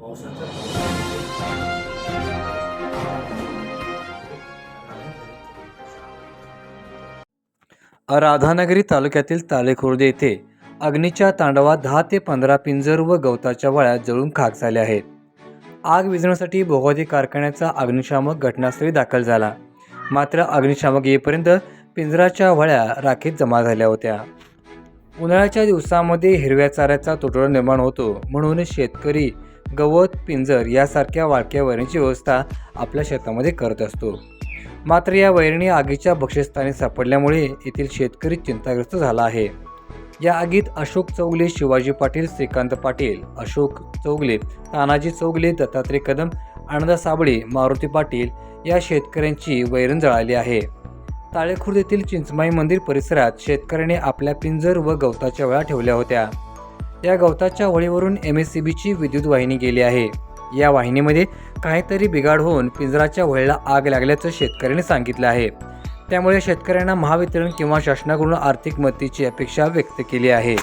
पावसाच्या राधानगरी तालुक्यातील तालेखुर्द येथे अग्नीच्या तांडवात 10 ते 15 पिंजर व गवताच्या वळ्या जळून खाक झाल्या आहेत. आग विझवण्यासाठी भोगावती कारखान्याचा अग्निशामक घटनास्थळी दाखल झाला. मात्र अग्निशामक येईपर्यंत पिंजराच्या वळ्या राखेत जमा झाल्या होत्या. उन्हाळ्याच्या दिवसांमध्ये हिरव्या चाऱ्याचा तुटवडा निर्माण होतो, म्हणून शेतकरी गवत, पिंजर यासारख्या वाळक्या वैरणीची व्यवस्था आपल्या शेतामध्ये करत असतो. मात्र या वैरणी आगीच्या भक्ष्यस्थानी सापडल्यामुळे येथील शेतकरी चिंताग्रस्त झाला आहे. या आगीत अशोक चौगले, शिवाजी पाटील, श्रीकांत पाटील, अशोक चौगले, तानाजी चौगले, दत्तात्रय कदम, आनंद साबळे, मारुती पाटील या शेतकऱ्यांची वैरण जळाली आहे. ताळेखुर्द येथील चिंचमाई मंदिर परिसरात शेतकऱ्याने आपल्या पिंजर व गवताच्या वळ्या ठेवल्या होत्या. या गवताच्या वळीवरून MSCBची विद्युत वाहिनी गेली आहे. या वाहिनीमध्ये काहीतरी बिघाड होऊन पिंजराच्या वळीला आग लागल्याचं शेतकऱ्याने सांगितलं आहे. त्यामुळे शेतकऱ्यांना महावितरण किंवा शासनाकडून आर्थिक मदतीची अपेक्षा व्यक्त केली आहे.